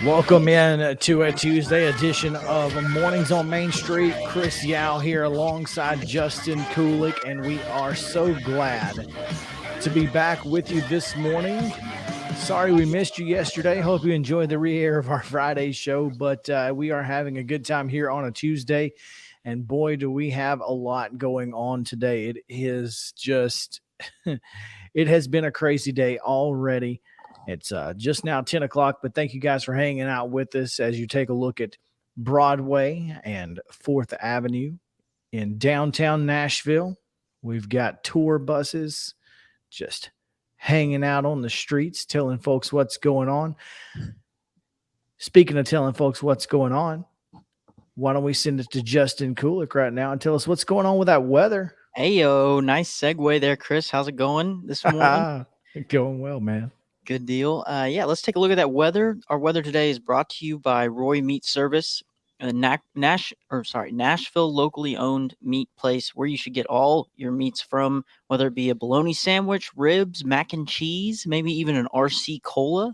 Welcome in to a Tuesday edition of Mornings on Main Street. Chris Yao here alongside Justin Kulik, and we are so glad to be back with you this morning. Sorry we missed you yesterday. Hope you enjoyed the re-air of our Friday show, but we are having a good time here on a Tuesday, and boy, do we have a lot going on today. It is just, it has been a crazy day already. It's just now 10 o'clock, but thank you guys for hanging out with us as you take a look at Broadway and 4th Avenue in downtown Nashville. We've got tour buses just hanging out on the streets, telling folks what's going on. Speaking of telling folks what's going on, why don't we send it to Justin Kulik right now and tell us what's going on with that weather? Hey, yo, nice segue there, Chris. How's it going this morning? Going well, man. Good deal. Yeah, let's take a look at that weather. Our weather today is brought to you by Roy Meat Service, a Nashville locally owned meat place where you should get all your meats from, whether it be a bologna sandwich, ribs, mac and cheese, maybe even an RC cola.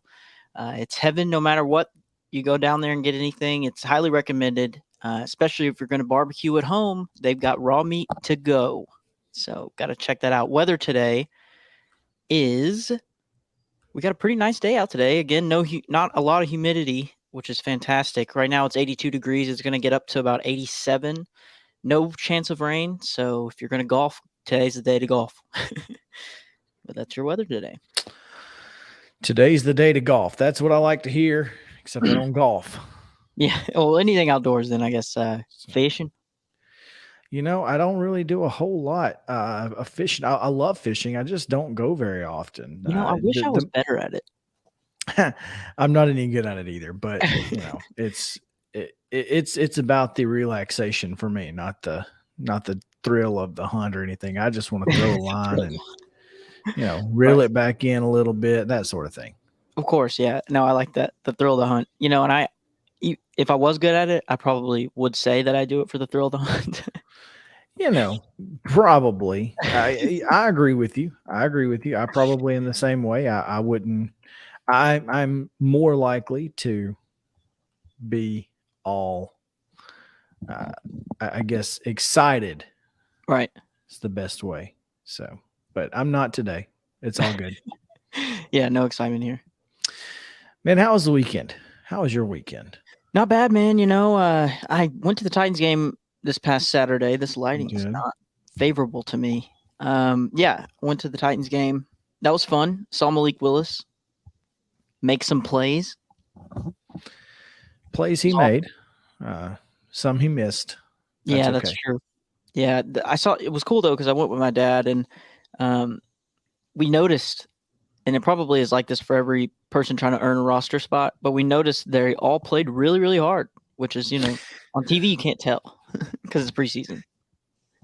It's heaven no matter what. You go down there and get anything. It's highly recommended, especially if you're going to barbecue at home. They've got raw meat to go. So got to check that out. Weather today is we got a pretty nice day out today. Again, not a lot of humidity, which is fantastic. Right now it's 82 degrees. It's going to get up to about 87. No chance of rain. So if you're going to golf, today's the day to golf. But that's your weather today. Today's the day to golf. That's what I like to hear, except I don't golf. Yeah. Well, anything outdoors then, I guess. Fishing. You know, I don't really do a whole lot of fishing. I love fishing. I just don't go very often. You know, I wish I was better at it. I'm not any good at it either, but you know, it's about the relaxation for me, not the thrill of the hunt or anything. I just want to throw a line and reel it back in a little bit, that sort of thing. Of course, yeah. No, I like that, the thrill of the hunt. You know, and if I was good at it, I probably would say that I do it for the thrill of the hunt. You know, probably. I agree with you. I probably in the same way. I wouldn't. I'm more likely to be all, I guess, excited. Right. It's the best way. So, but I'm not today. It's all good. Yeah, no excitement here. Man, how was the weekend? How was your weekend? Not bad, man. You know, I went to the Titans game this past Saturday. This lighting is not favorable to me. Yeah, went to the Titans game. That was fun. Saw Malik Willis make some plays. Plays he made. Some he missed. That's true. Yeah, I saw it was cool though because I went with my dad and we noticed, and it probably is like this for every person trying to earn a roster spot, but we noticed they all played really, really hard, which is, on TV you can't tell because it's preseason.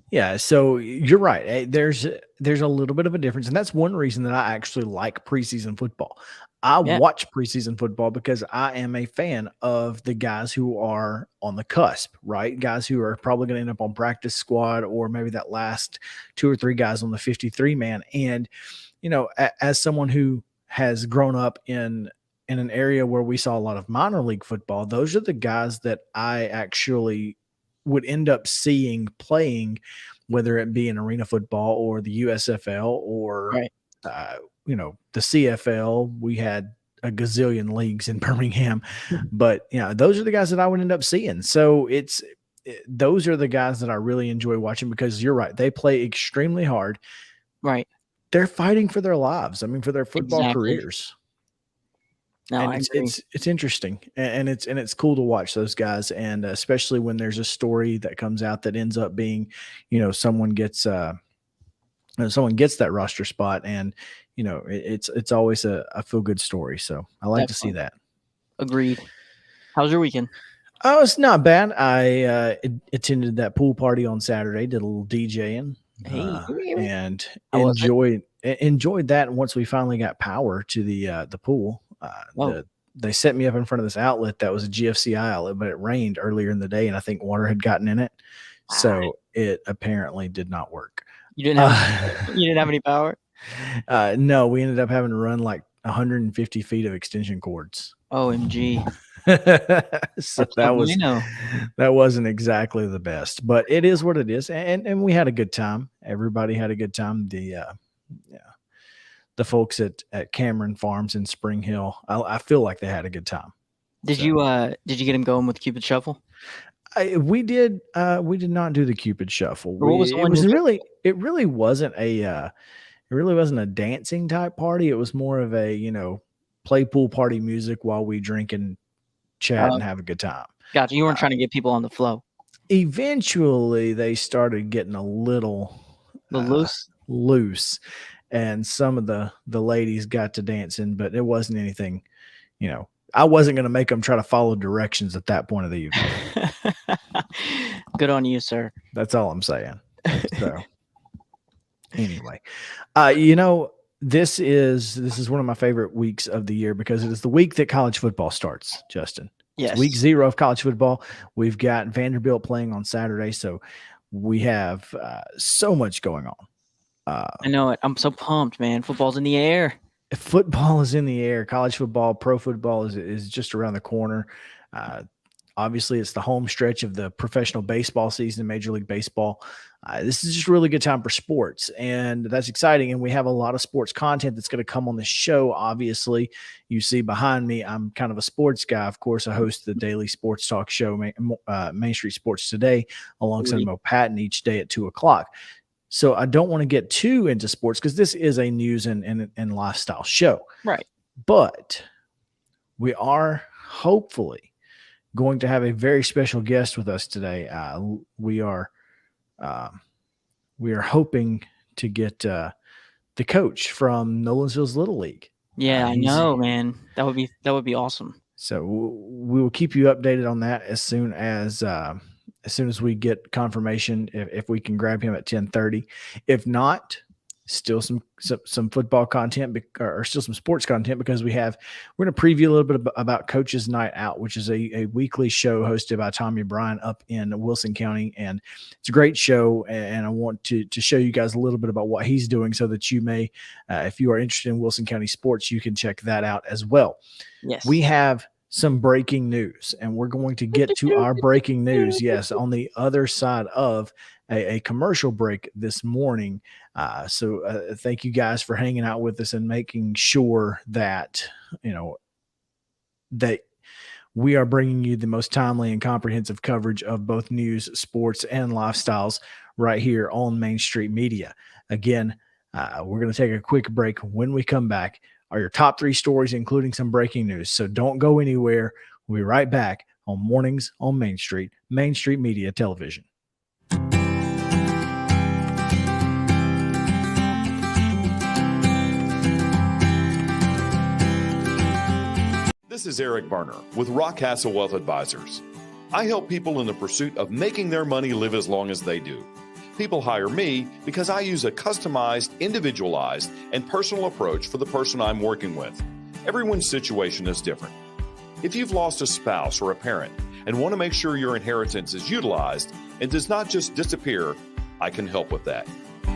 Yeah, so you're right. There's a little bit of a difference, and that's one reason that I actually like preseason football. I watch preseason football because I am a fan of the guys who are on the cusp, right? Guys who are probably going to end up on practice squad or maybe that last 2 or 3 guys on the 53 man. And, as someone who has grown up in an area where we saw a lot of minor league football, those are the guys that I actually would end up seeing playing, whether it be in arena football or the USFL or, the CFL. We had a gazillion leagues in Birmingham, but those are the guys that I would end up seeing. So those are the guys that I really enjoy watching because you're right. They play extremely hard. Right. They're fighting for their lives. I mean, for their football careers. No, and it's interesting and it's cool to watch those guys, and especially when there's a story that comes out that ends up being, someone gets that roster spot, and it's always a feel good story. So I like to see that. Agreed. How was your weekend? Oh, it's not bad. I attended that pool party on Saturday, did a little DJing, and enjoyed that. Once we finally got power to the pool. They set me up in front of this outlet that was a GFCI outlet, but it rained earlier in the day, and I think water had gotten in it, so it apparently did not work. You didn't have any power? No, we ended up having to run like 150 feet of extension cords. OMG. So That's what we know. that wasn't exactly the best, but it is what it is, and we had a good time. Everybody had a good time. Yeah, the folks at Cameron Farms in Spring Hill, I feel like they had a good time. Did So you get him going with Cupid Shuffle? we did not do the Cupid Shuffle. Or what was the It one was you did? it really wasn't a dancing type party. It was more of a, play pool party music while we drink and chat and have a good time. Gotcha. You weren't trying to get people on the flow. Eventually they started getting a little loose, and some of the ladies got to dancing, but it wasn't anything, I wasn't going to make them try to follow directions at that point of the evening. Good on you, sir. That's all I'm saying. So anyway, this is one of my favorite weeks of the year because it is the week that college football starts, Justin. Yes. It's week 0 of college football. We've got Vanderbilt playing on Saturday, so we have so much going on. I know it. I'm so pumped, man. Football's in the air. Football is in the air. College football, pro football is just around the corner. Obviously, it's the home stretch of the professional baseball season, Major League Baseball. This is just a really good time for sports, and that's exciting. And we have a lot of sports content that's going to come on the show. Obviously, you see behind me, I'm kind of a sports guy. Of course, I host the daily sports talk show, Main Street Sports Today, alongside Mo Patton each day at 2:00. So I don't want to get too into sports because this is a news and lifestyle show. Right. But we are hopefully going to have a very special guest with us today. We are hoping to get the coach from Nolensville's Little League. Yeah, I know, man. That would be awesome. So we will keep you updated on that as soon as we get confirmation, if we can grab him at 10:30. If not, still some football content or still some sports content, because we're going to preview a little bit about Coach's Night Out, which is a weekly show hosted by Tommy Bryan up in Wilson County. And it's a great show. And I want to show you guys a little bit about what he's doing so that you may, if you are interested in Wilson County sports, you can check that out as well. Yes. We have some breaking news, and we're going to get to our breaking news. Yes, on the other side of a commercial break this morning. So thank you guys for hanging out with us and making sure that, that we are bringing you the most timely and comprehensive coverage of both news, sports, and lifestyles right here on Main Street Media. Again, we're going to take a quick break. When we come back, are your top 3 stories, including some breaking news. So don't go anywhere. We'll be right back on Mornings on Main Street Media Television. This is Eric Berner with Rockcastle Wealth Advisors. I help people in the pursuit of making their money live as long as they do. People hire me because I use a customized, individualized, and personal approach for the person I'm working with. Everyone's situation is different. If you've lost a spouse or a parent and want to make sure your inheritance is utilized and does not just disappear, I can help with that.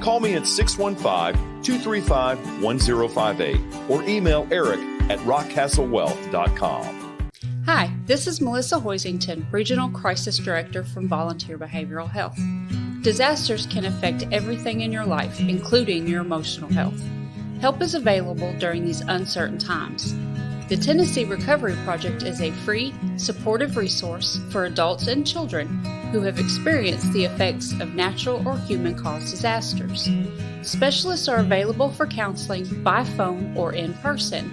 Call me at 615-235-1058 or email eric@rockcastlewealth.com. Hi, this is Melissa Hoisington, Regional Crisis Director from Volunteer Behavioral Health. Disasters can affect everything in your life, including your emotional health. Help is available during these uncertain times. The Tennessee Recovery Project is a free, supportive resource for adults and children who have experienced the effects of natural or human-caused disasters. Specialists are available for counseling by phone or in person.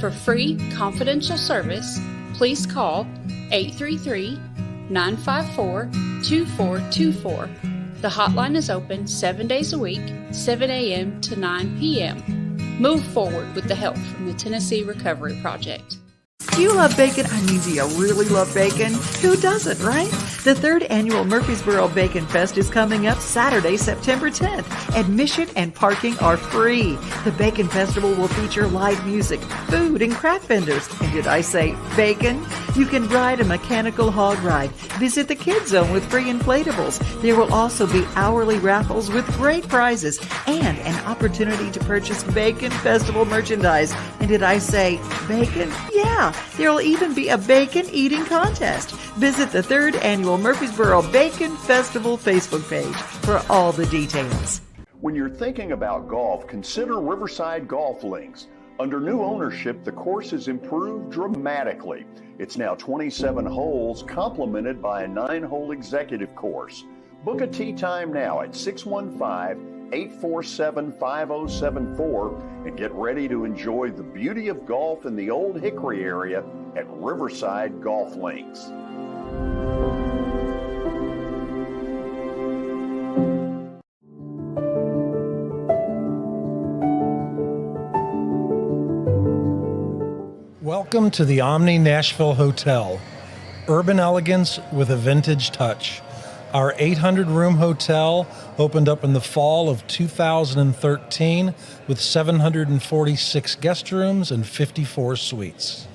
For free, confidential service, please call 833-954-2424. The hotline is open 7 days a week, 7 a.m. to 9 p.m. Move forward with the help from the Tennessee Recovery Project. Do you love bacon? I mean, do you really love bacon? Who doesn't, right? The 3rd Annual Murfreesboro Bacon Fest is coming up Saturday, September 10th. Admission and parking are free. The Bacon Festival will feature live music, food, and craft vendors. And did I say bacon? You can ride a mechanical hog ride, visit the Kids Zone with free inflatables. There will also be hourly raffles with great prizes and an opportunity to purchase Bacon Festival merchandise. And did I say bacon? Yeah, there will even be a bacon eating contest. Visit the 3rd Annual Murfreesboro Bacon Festival Facebook page for all the details. When you're thinking about golf, consider Riverside Golf Links. Under new ownership, the course has improved dramatically. It's now 27 holes, complemented by a 9-hole executive course. Book a tee time now at 615-847-5074 and get ready to enjoy the beauty of golf in the Old Hickory area at Riverside Golf Links. Welcome to the Omni Nashville Hotel. Urban elegance with a vintage touch. Our 800-room hotel opened up in the fall of 2013 with 746 guest rooms and 54 suites.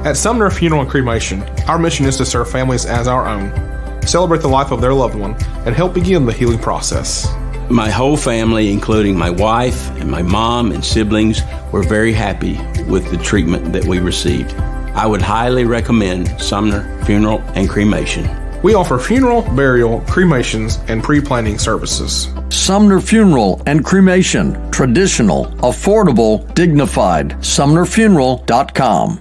At Sumner Funeral and Cremation, our mission is to serve families as our own, celebrate the life of their loved one, and help begin the healing process. My whole family, including my wife and my mom and siblings, were very happy with the treatment that we received. I would highly recommend Sumner Funeral and Cremation. We offer funeral, burial, cremations, and pre-planning services. Sumner Funeral and Cremation. Traditional, affordable, dignified. SumnerFuneral.com.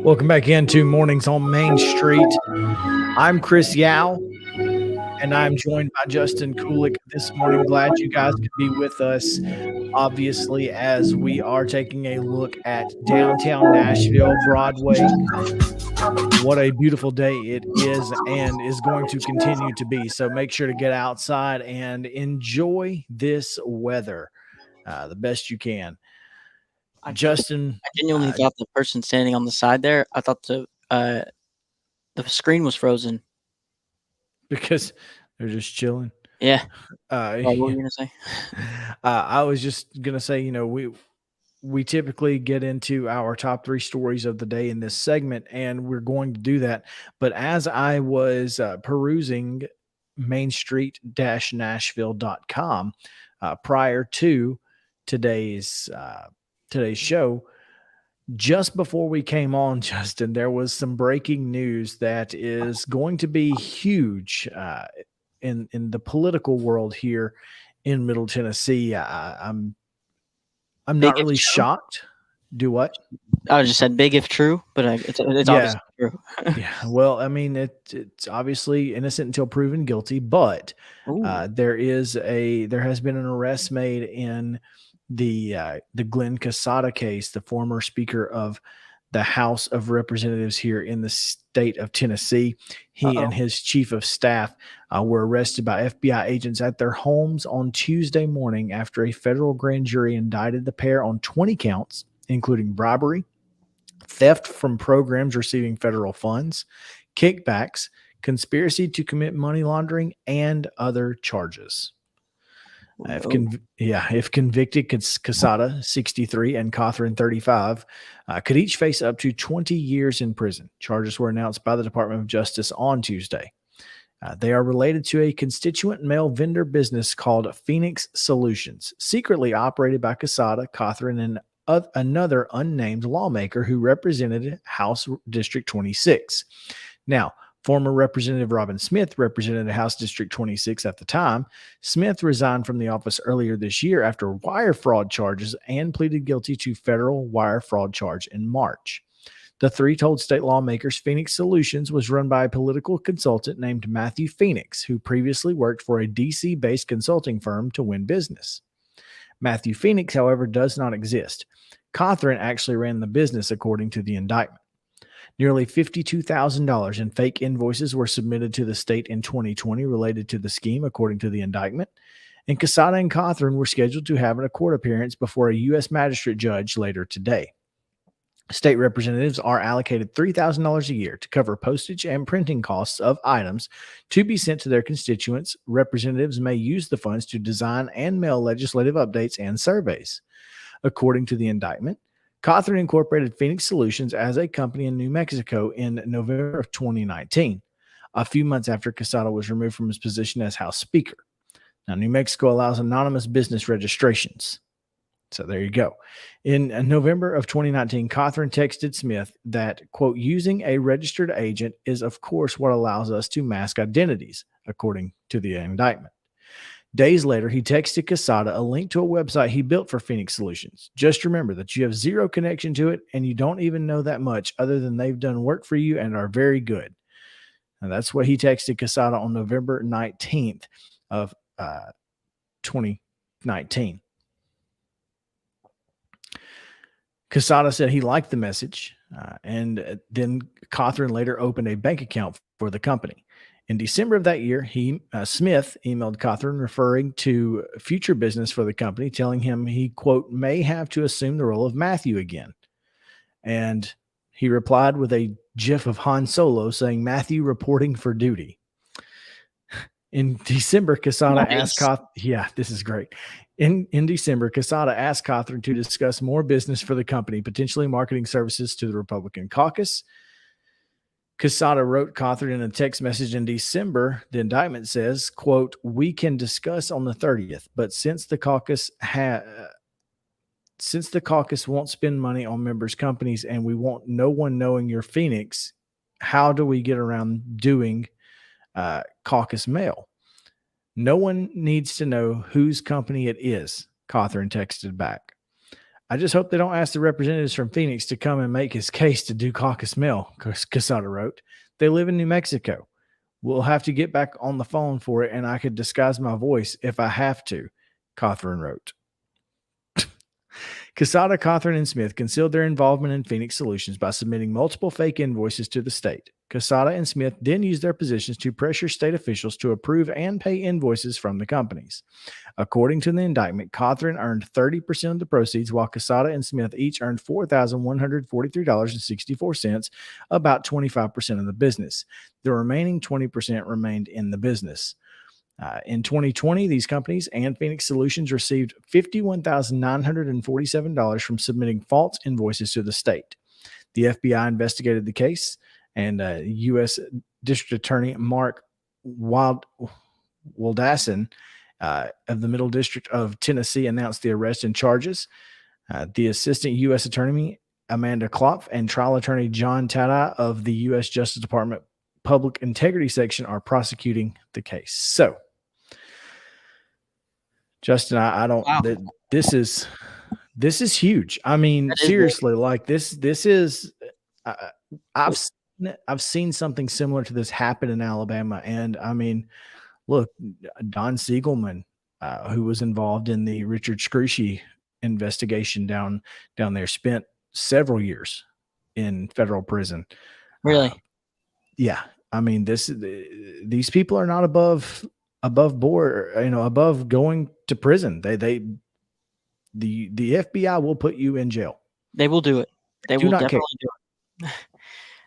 Welcome back into Mornings on Main Street. I'm Chris Yao, and I'm joined by Justin Kulik this morning. Glad you guys could be with us, obviously, as we are taking a look at downtown Nashville, Broadway. What a beautiful day it is and is going to continue to be. So make sure to get outside and enjoy this weather the best you can. Justin, I genuinely thought the person standing on the side there, I thought the screen was frozen. Because they're just chilling. Yeah. What were you going to say? I was just going to say, you know, we typically get into our top 3 stories of the day in this segment, and we're going to do that. But as I was perusing mainstreet-nashville.com prior to today's show, just before we came on, Justin, there was some breaking news that is going to be huge in the political world here in Middle Tennessee. I'm not really shocked. Do what? I just said big if true, but it's obviously true. Yeah. Well, I mean, it's obviously innocent until proven guilty, but there has been an arrest made in the Glenn Casada case, the former Speaker of the House of Representatives here in the state of Tennessee. He and his chief of staff were arrested by FBI agents at their homes on Tuesday morning after a federal grand jury indicted the pair on 20 counts, including bribery, theft from programs receiving federal funds, kickbacks, conspiracy to commit money laundering, and other charges. If convicted, Casada, 63, and Cothran, 35, could each face up to 20 years in prison. Charges were announced by the Department of Justice on Tuesday. They are related to a constituent mail vendor business called Phoenix Solutions, secretly operated by Casada, Cothran, and another unnamed lawmaker who represented House District 26. Now, former Representative Robin Smith represented House District 26 at the time. Smith resigned from the office earlier this year after wire fraud charges and pleaded guilty to federal wire fraud charge in March. The three told state lawmakers Phoenix Solutions was run by a political consultant named Matthew Phoenix, who previously worked for a DC-based consulting firm to win business. Matthew Phoenix, however, does not exist. Cothran actually ran the business, according to the indictment. Nearly $52,000 in fake invoices were submitted to the state in 2020 related to the scheme, according to the indictment. And Quesada and Cothran were scheduled to have a court appearance before a U.S. magistrate judge later today. State representatives are allocated $3,000 a year to cover postage and printing costs of items to be sent to their constituents. Representatives may use the funds to design and mail legislative updates and surveys. According to the indictment, Cothran incorporated Phoenix Solutions as a company in New Mexico in November of 2019, a few months after Quesada was removed from his position as House Speaker. Now, New Mexico allows anonymous business registrations. So there you go. In November of 2019, Cothran texted Smith that, quote, using a registered agent is, of course, what allows us to mask identities, according to the indictment. Days later, he texted Quesada a link to a website he built for Phoenix Solutions. Just remember that you have zero connection to it, and you don't even know that much other than they've done work for you and are very good. And that's what he texted Quesada on November 19th of 2019. Quesada said he liked the message, and then Cothran later opened a bank account for the company. In December of that year, Smith emailed Cothran referring to future business for the company, telling him he, quote, may have to assume the role of Matthew again. And he replied with a gif of Han Solo saying, Matthew reporting for duty. In December, Quesada asked Cothran, yeah, this is great. In December, Quesada asked Cothran to discuss more business for the company, potentially marketing services to the Republican caucus. Quesada wrote Cothran in a text message in December. The indictment says, quote, we can discuss on the 30th, but since the caucus won't spend money on members' companies and we want no one knowing you're Phoenix, how do we get around doing caucus mail? No one needs to know whose company it is, Cothran texted back. I just hope they don't ask the representatives from Phoenix to come and make his case to do caucus mail, Quesada wrote. They live in New Mexico. We'll have to get back on the phone for it, and I could disguise my voice if I have to, Cothran wrote. Quesada, Cothran, and Smith concealed their involvement in Phoenix Solutions by submitting multiple fake invoices to the state. Quesada and Smith then used their positions to pressure state officials to approve and pay invoices from the companies. According to the indictment, Cothran earned 30% of the proceeds, while Quesada and Smith each earned $4,143.64, about 25% of the business. The remaining 20% remained in the business. In 2020, these companies and Phoenix Solutions received $51,947 from submitting false invoices to the state. The FBI investigated the case, and U.S. District Attorney Mark Waldasson of the Middle District of Tennessee announced the arrest and charges. The Assistant U.S. Attorney Amanda Klopf and Trial Attorney John Tada of the U.S. Justice Department Public Integrity Section are prosecuting the case. So, Justin, I don't. Wow. This is huge. I mean, seriously, like this is. I've seen something similar to this happen in Alabama, and I mean, look, Don Siegelman, who was involved in the Richard Scrushy investigation down there, spent several years in federal prison. Really? Yeah. I mean, these people are not above board, above going to prison. The FBI will put you in jail. They will do it. They will definitely do it.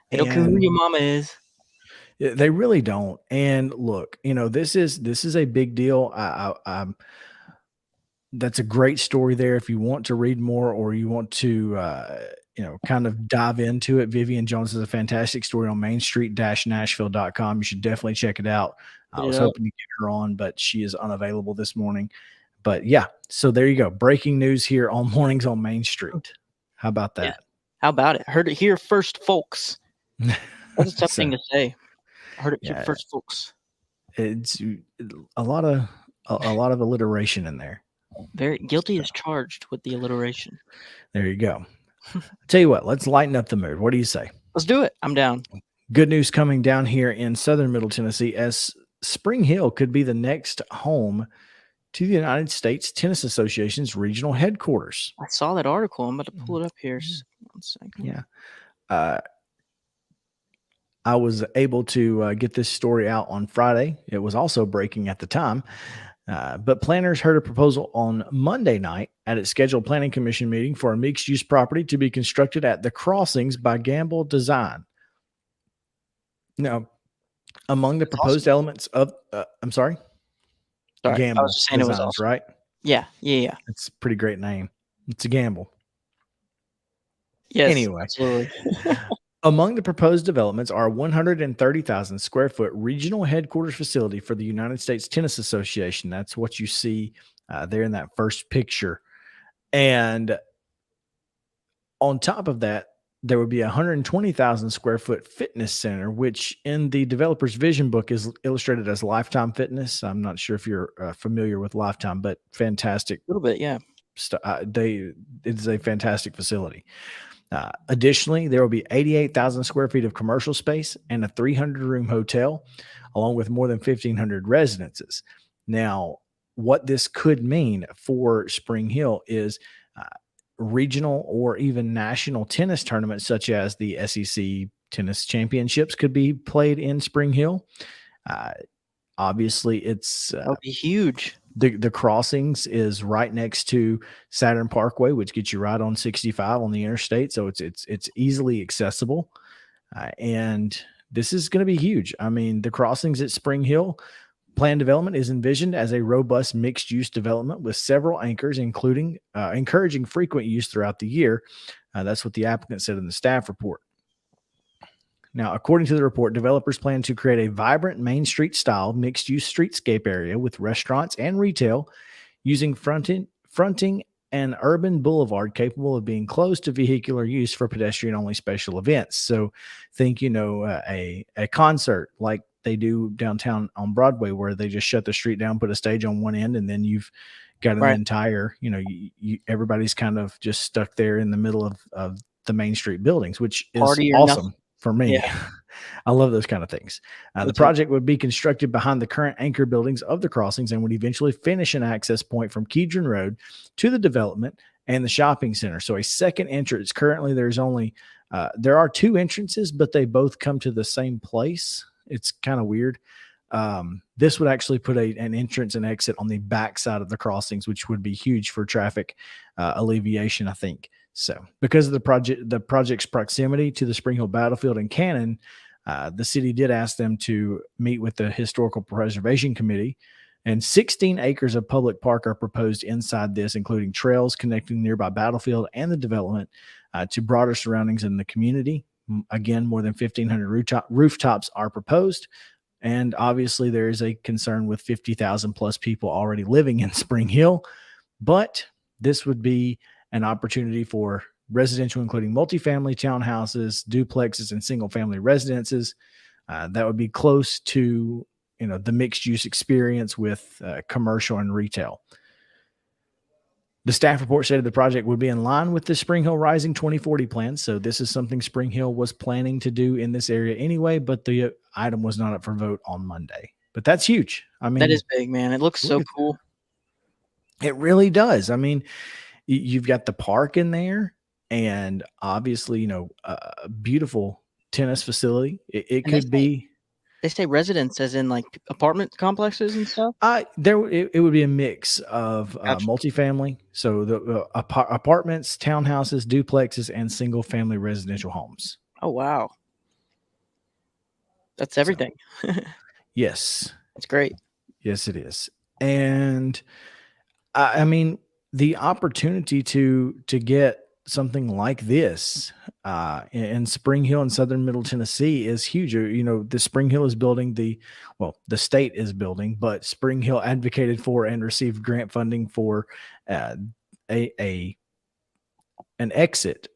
They don't care who your mama is. They really don't. And look, this is a big deal. That's a great story there. If you want to read more or you want to, kind of dive into it, Vivian Jones has a fantastic story on mainstreet-nashville.com. You should definitely check it out. I was hoping to get her on, but she is unavailable this morning. But yeah, so there you go. Breaking news here on Mornings on Main Street. How about that? Yeah. How about it? Heard it here first, folks. That's a tough thing to say. I heard it here first, folks. It's a lot of alliteration in there. Very guilty as charged with the alliteration. There you go. Tell you what, let's lighten up the mood. What do you say? Let's do it. I'm down. Good news coming down here in southern Middle Tennessee, as Spring Hill could be the next home to the United States Tennis Association's regional headquarters. I saw that article. I'm about to pull it up here. One second. Yeah. I was able to get this story out on Friday. It was also breaking at the time. But planners heard a proposal on Monday night at its scheduled planning commission meeting for a mixed-use property to be constructed at the Crossings by Gamble Design. Now, among the proposed elements of, I'm sorry? Sorry, Gamble I was just saying Designs, it was awesome. right? Yeah. It's a pretty great name. It's a gamble. Yes. Anyway. Absolutely. Among the proposed developments are a 130,000 square foot regional headquarters facility for the United States Tennis Association. That's what you see there in that first picture. And on top of that, there would be a 120,000 square foot fitness center, which in the developer's vision book is illustrated as Lifetime Fitness. I'm not sure if you're familiar with Lifetime, but fantastic. A little bit, yeah. It's a fantastic facility. Additionally, there will be 88,000 square feet of commercial space and a 300-room hotel, along with more than 1,500 residences. Now, what this could mean for Spring Hill is regional or even national tennis tournaments, such as the SEC Tennis Championships, could be played in Spring Hill. Obviously, it's that would be huge. The Crossings is right next to Saturn Parkway, which gets you right on 65 on the interstate, so it's easily accessible, and this is going to be huge. I mean, the Crossings at Spring Hill plan development is envisioned as a robust mixed-use development with several anchors, including encouraging frequent use throughout the year. That's what the applicant said in the staff report. Now, according to the report, developers plan to create a vibrant Main Street style mixed-use streetscape area with restaurants and retail using fronting an urban boulevard capable of being closed to vehicular use for pedestrian-only special events. So think, a concert like they do downtown on Broadway, where they just shut the street down, put a stage on one end, and then you've got an entire, everybody's kind of just stuck there in the middle of the Main Street buildings, which is awesome. For me. Yeah. I love those kind of things. The project would be constructed behind the current anchor buildings of the Crossings and would eventually finish an access point from Kedron Road to the development and the shopping center. So a second entrance. Currently, there are two entrances, but they both come to the same place. It's kind of weird. This would actually put an entrance and exit on the back side of the Crossings, which would be huge for traffic alleviation, I think. So because of the project's proximity to the Spring Hill Battlefield and Cannon, the city did ask them to meet with the Historical Preservation Committee, and 16 acres of public park are proposed inside this, including trails connecting nearby Battlefield and the development to broader surroundings in the community. Again, more than 1,500 rooftops are proposed. And obviously there is a concern with 50,000 plus people already living in Spring Hill, but this would be an opportunity for residential, including multifamily townhouses, duplexes, and single family residences. That would be close to, the mixed use experience with commercial and retail. The staff report stated the project would be in line with the Spring Hill Rising 2040 plan. So this is something Spring Hill was planning to do in this area anyway, but the item was not up for vote on Monday. But that's huge. I mean, that is big, man. It looks so cool. It really does. I mean, you've got the park in there, and obviously, a beautiful tennis facility. It could be. They say residents, as in like apartment complexes and stuff. It would be a mix of multifamily, so the apartments, townhouses, duplexes, and single family residential homes. Oh wow, that's everything. Yes, that's great. Yes, it is, and I mean, the opportunity to get something like this in Spring Hill in southern Middle Tennessee is huge. The Spring Hill is building the state is building, but Spring Hill advocated for and received grant funding for an exit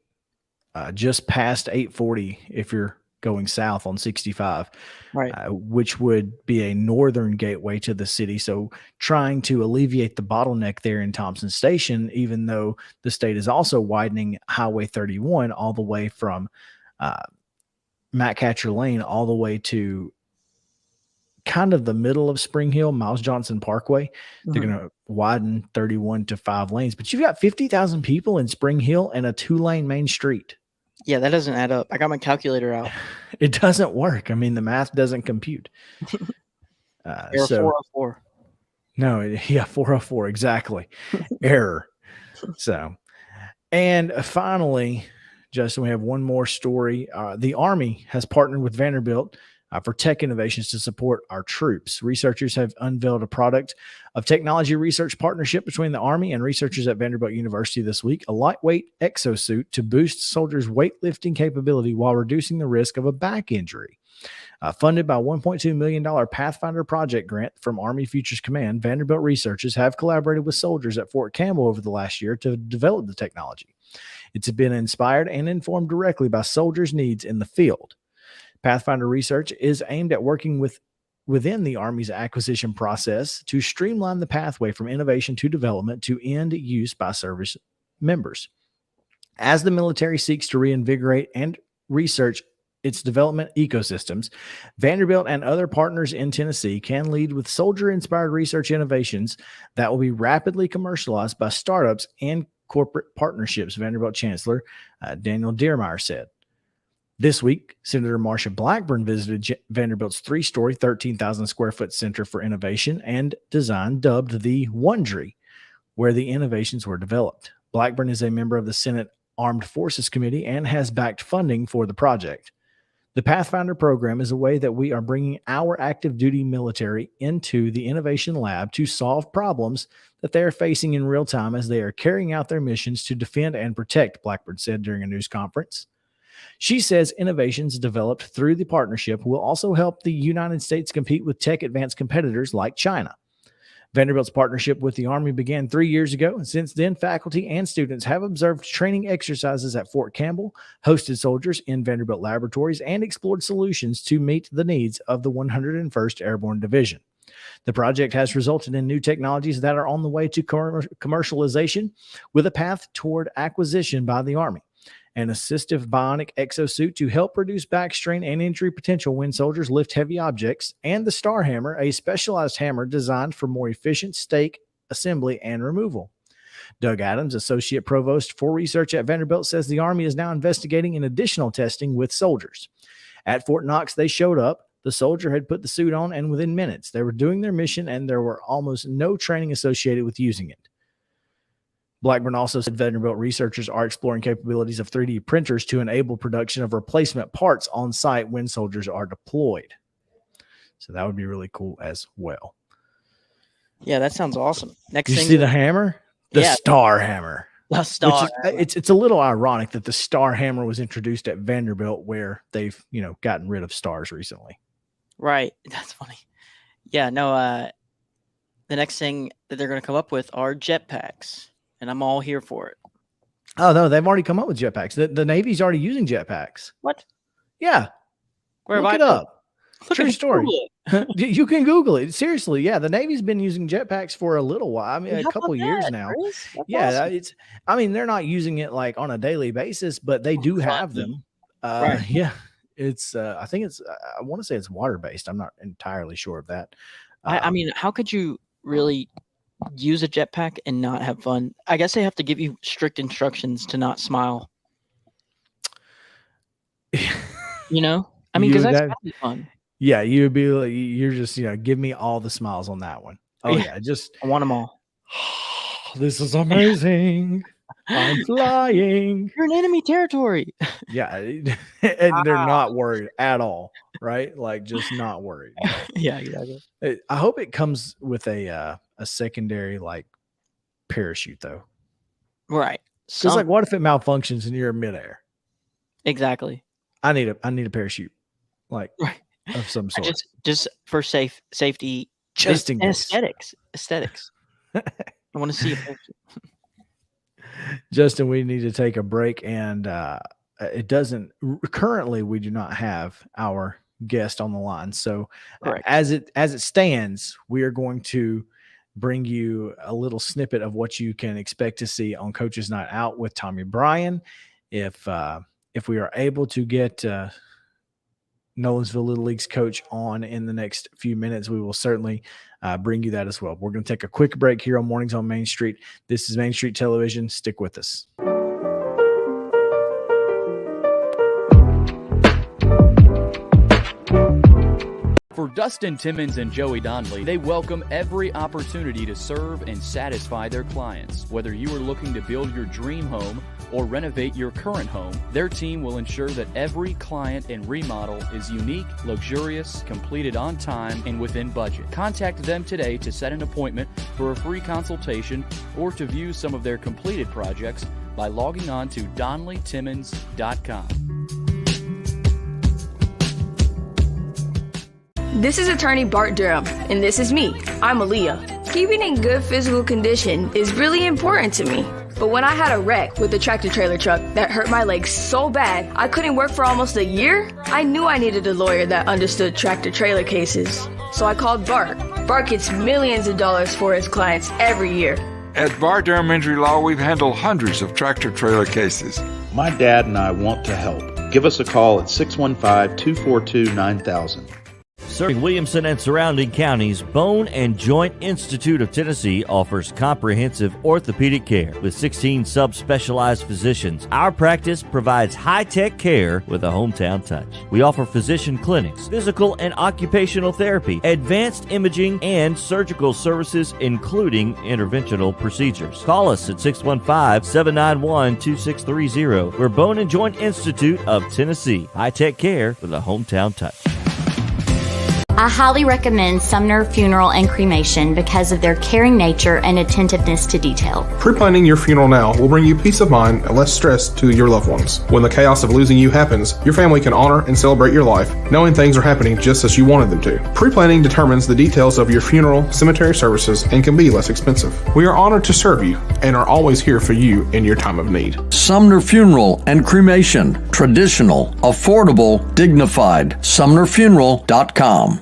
just past 840 if you're going south on 65, Right. which would be a northern gateway to the city. So trying to alleviate the bottleneck there in Thompson Station, even though the state is also widening Highway 31 all the way from Matt Catcher Lane all the way to kind of the middle of Spring Hill, Miles Johnson Parkway. They're going to widen 31 to 5 lanes, but you've got 50,000 people in Spring Hill and a 2-lane main street. Yeah, that doesn't add up. I got my calculator out. It doesn't work. I mean, the math doesn't compute. Error So 404. no, yeah, 404 exactly. Error. So, and finally, Justin, we have one more story. The Army has partnered with Vanderbilt for tech innovations to support our troops. Researchers have unveiled a product of technology research partnership between the Army and researchers at Vanderbilt University this week, a lightweight exosuit to boost soldiers' weightlifting capability while reducing the risk of a back injury. Funded by a $1.2 million Pathfinder project grant from Army Futures Command, Vanderbilt researchers have collaborated with soldiers at Fort Campbell over the last year to develop the technology. It's been inspired and informed directly by soldiers' needs in the field. Pathfinder research is aimed at working within the Army's acquisition process to streamline the pathway from innovation to development to end use by service members. As the military seeks to reinvigorate and research its development ecosystems, Vanderbilt and other partners in Tennessee can lead with soldier-inspired research innovations that will be rapidly commercialized by startups and corporate partnerships, Vanderbilt Chancellor Daniel Diermeyer said. This week, Senator Marsha Blackburn visited Vanderbilt's 3-story, 13,000 square foot Center for Innovation and Design, dubbed the Wondery, where the innovations were developed. Blackburn is a member of the Senate Armed Forces Committee and has backed funding for the project. The Pathfinder program is a way that we are bringing our active duty military into the innovation lab to solve problems that they are facing in real time as they are carrying out their missions to defend and protect, Blackburn said during a news conference. She says innovations developed through the partnership will also help the United States compete with tech-advanced competitors like China. Vanderbilt's partnership with the Army began 3 years ago, and since then, faculty and students have observed training exercises at Fort Campbell, hosted soldiers in Vanderbilt laboratories, and explored solutions to meet the needs of the 101st Airborne Division. The project has resulted in new technologies that are on the way to commercialization with a path toward acquisition by the Army. An assistive bionic exosuit to help reduce back strain and injury potential when soldiers lift heavy objects, and the Star Hammer, a specialized hammer designed for more efficient stake assembly and removal. Doug Adams, Associate Provost for Research at Vanderbilt, says the Army is now investigating in additional testing with soldiers. At Fort Knox, they showed up. The soldier had put the suit on, and within minutes, they were doing their mission, and there were almost no training associated with using it. Blackburn also said Vanderbilt researchers are exploring capabilities of 3D printers to enable production of replacement parts on site when soldiers are deployed. So that would be really cool as well. Yeah, that sounds awesome. Next You thing, see the hammer? The Yeah. Star Hammer. the Star. It's a little ironic that the Star Hammer was introduced at Vanderbilt, where they've gotten rid of stars recently. Right. That's funny. Yeah, no, the next thing that they're going to come up with are jetpacks, and I'm all here for it. Oh no, they've already come up with jetpacks. The Navy's already using jetpacks. What? Yeah, Where look have it I up. Look True at story. Google it. You can Google it. Seriously, yeah, the Navy's been using jetpacks for a little while. I mean, How a couple about years that, now. Chris? That's Yeah, awesome. I mean, they're not using it like on a daily basis, but they do have them. Right. Yeah, it's. I think it's. I want to say it's water based. I'm not entirely sure of that. I mean, how could you really use a jetpack and not have fun? I guess they have to give you strict instructions to not smile. I mean, because that's gotta be fun. Yeah, you would be like, you're just, give me all the smiles on that one. Oh yeah, just I want them all. this is amazing. I'm flying. You're in enemy territory. Yeah, and they're not worried at all, right? Like just not worried. Yeah, exactly. I hope it comes with a secondary like parachute though. Right. Because like, what if it malfunctions and you're in midair? Exactly. I need a parachute, like Right. of some sort. Just for safety, Just in and case. aesthetics. I want to see a picture. Justin, we need to take a break and it doesn't currently. We do not have our guest on the line. So as it stands, we are going to bring you a little snippet of what you can expect to see on Coach's Night Out with Tommy Bryan. If we are able to get Nolensville Little League's coach on in the next few minutes, we will certainly bring you that as well. We're going to take a quick break here on Mornings on Main Street. This is Main Street Television. Stick with us. For Dustin Timmons and Joey Donnelly, they welcome every opportunity to serve and satisfy their clients. Whether you are looking to build your dream home or renovate your current home, their team will ensure that every client and remodel is unique, luxurious, completed on time, and within budget. Contact them today to set an appointment for a free consultation or to view some of their completed projects by logging on to DonnellyTimmons.com. This is attorney Bart Durham, and this is me. I'm Aaliyah. Keeping in good physical condition is really important to me. But when I had a wreck with a tractor trailer truck that hurt my legs so bad I couldn't work for almost a year, I knew I needed a lawyer that understood tractor trailer cases. So I called Bart. Bart gets millions of dollars for his clients every year. At Bart Durham Injury Law, we've handled hundreds of tractor trailer cases. My dad and I want to help. Give us a call at 615-242-9000. Serving Williamson and surrounding counties, Bone and Joint Institute of Tennessee offers comprehensive orthopedic care with 16 subspecialized physicians. Our practice provides high-tech care with a hometown touch. We offer physician clinics, physical and occupational therapy, advanced imaging, and surgical services, including interventional procedures. Call us at 615-791-2630. We're Bone and Joint Institute of Tennessee. High-tech care with a hometown touch. I highly recommend Sumner Funeral and Cremation because of their caring nature and attentiveness to detail. Pre-planning your funeral now will bring you peace of mind and less stress to your loved ones. When the chaos of losing you happens, your family can honor and celebrate your life, knowing things are happening just as you wanted them to. Pre-planning determines the details of your funeral, cemetery services, and can be less expensive. We are honored to serve you and are always here for you in your time of need. Sumner Funeral and Cremation. Traditional, affordable, dignified. SumnerFuneral.com.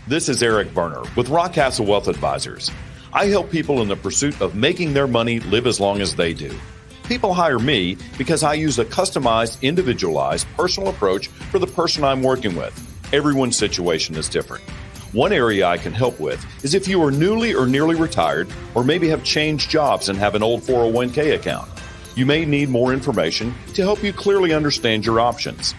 This is Eric Berner with Rockcastle Wealth Advisors. I help people in the pursuit of making their money live as long as they do. People hire me because I use a customized, individualized, personal approach for the person I'm working with. Everyone's situation is different. One area I can help with is if you are newly or nearly retired, or maybe have changed jobs and have an old 401k account. You may need more information to help you clearly understand your options.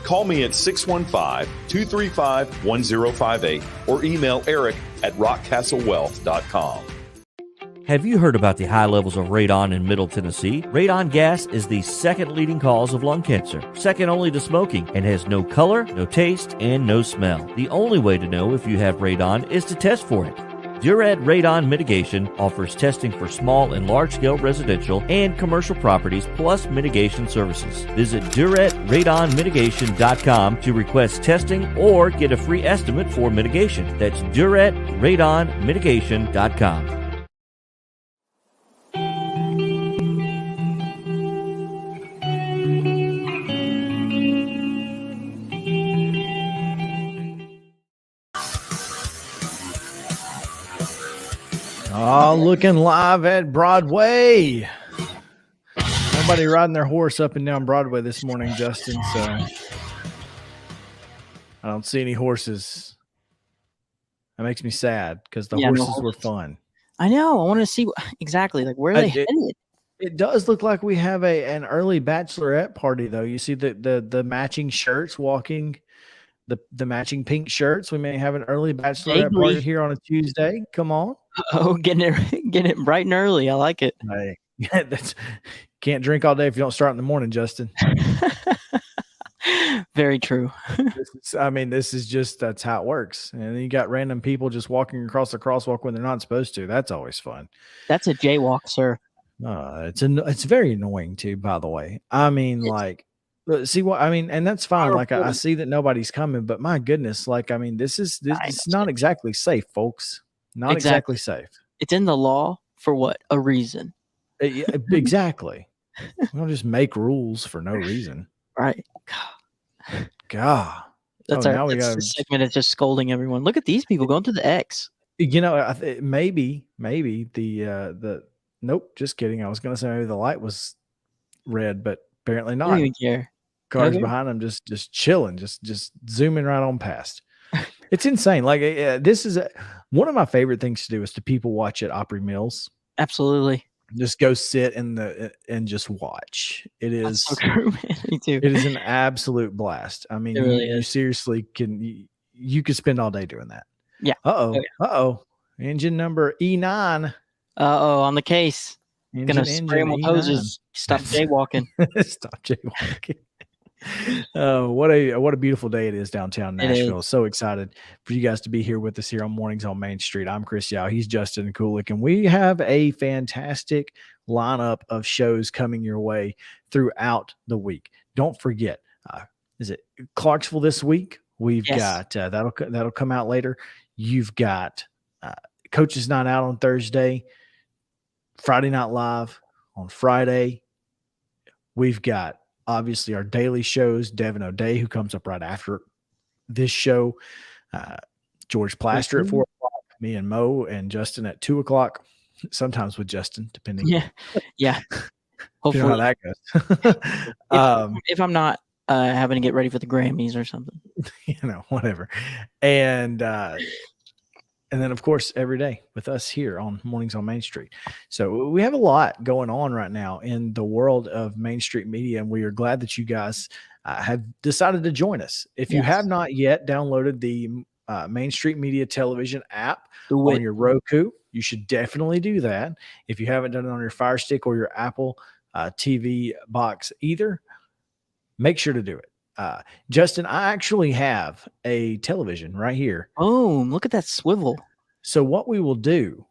Call me at 615-235-1058 or email Eric at rockcastlewealth.com. Have you heard about the high levels of radon in Middle Tennessee? Radon gas is the second leading cause of lung cancer, second only to smoking, and has no color, no taste, and no smell. The only way to know if you have radon is to test for it. Duret Radon Mitigation offers testing for small and large-scale residential and commercial properties, plus mitigation services. Visit DuretRadonMitigation.com to request testing or get a free estimate for mitigation. That's DuretRadonMitigation.com. Oh, looking live at Broadway. Nobody riding their horse up and down Broadway this morning, Justin. So I don't see any horses. That makes me sad because the horses were fun. I know. I want to see exactly where are they headed. It does look like we have an early bachelorette party, though. You see the matching shirts walking. The matching pink shirts. We may have an early bachelorette party here on a Tuesday. Come on. Oh, getting it bright and early. I like it. Hey, can't drink all day if you don't start in the morning, Justin. Very true. This is just that's how it works. And then you got random people just walking across the crosswalk when they're not supposed to. That's always fun. That's a jaywalk, sir. It's very annoying too. By the way, see what I mean, and that's fine. I see that nobody's coming, but my goodness, this is not exactly safe, folks. Not exactly safe. It's in the law for what? A reason. Exactly. We don't just make rules for no reason. Right. God. That's now we that's got the segment is just scolding everyone. Look at these people going to the X. You know, maybe the nope, just kidding. I was gonna say maybe the light was red, but apparently I not. don't even care. Cars Okay. behind them just chilling, just zooming right on past. It's insane. Like this is one of my favorite things to do is to people watch at Opry Mills. Absolutely. Just go sit and just watch. It is That's so true, man. Me too. It is an absolute blast. I mean, It really you is. seriously you could spend all day doing that. Yeah. Engine number E9. On the case. Gonna Engine spray him with E9. hoses. Stop jaywalking. Stop jaywalking. What a beautiful day it is downtown It is. Nashville. So excited for you guys to be here with us here on Mornings on Main Street. I'm Chris Yao. He's Justin Kulik, and we have a fantastic lineup of shows coming your way throughout the week. Don't forget, is it Clarksville this week? We've got that'll come out later. You've got Coach's Night Out on Thursday, Friday Night Live on Friday. We've got obviously our daily shows, Devin O'Day, who comes up right after this show, George Plaster at 4 o'clock, me and Mo and Justin at 2 o'clock, sometimes with Justin, depending. Yeah. Hopefully how that goes. If I'm not having to get ready for the Grammys or something. Whatever. And then, of course, every day with us here on Mornings on Main Street. So we have a lot going on right now in the world of Main Street media, and we are glad that you guys have decided to join us. If you have not yet downloaded the Main Street Media television app on your Roku, you should definitely do that. If you haven't done it on your Fire Stick or your Apple TV box either, make sure to do it. Justin, I actually have a television right here. Oh, look at that swivel. So what we will do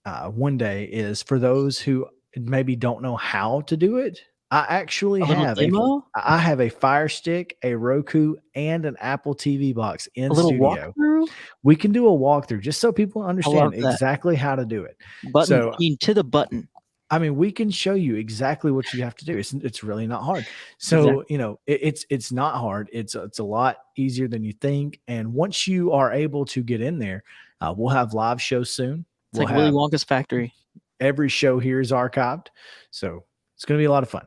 one day is for those who maybe don't know how to do it, I actually have a Fire Stick, a Roku, and an Apple TV box in studio. Walkthrough? We can do a walkthrough just so people understand exactly how to do it. Button to the button. I mean, we can show you exactly what you have to do. It's really not hard. So, it's not hard. It's a lot easier than you think. And once you are able to get in there, we'll have live shows soon. It's like Willy Wonka's factory. Every show here is archived. So it's going to be a lot of fun.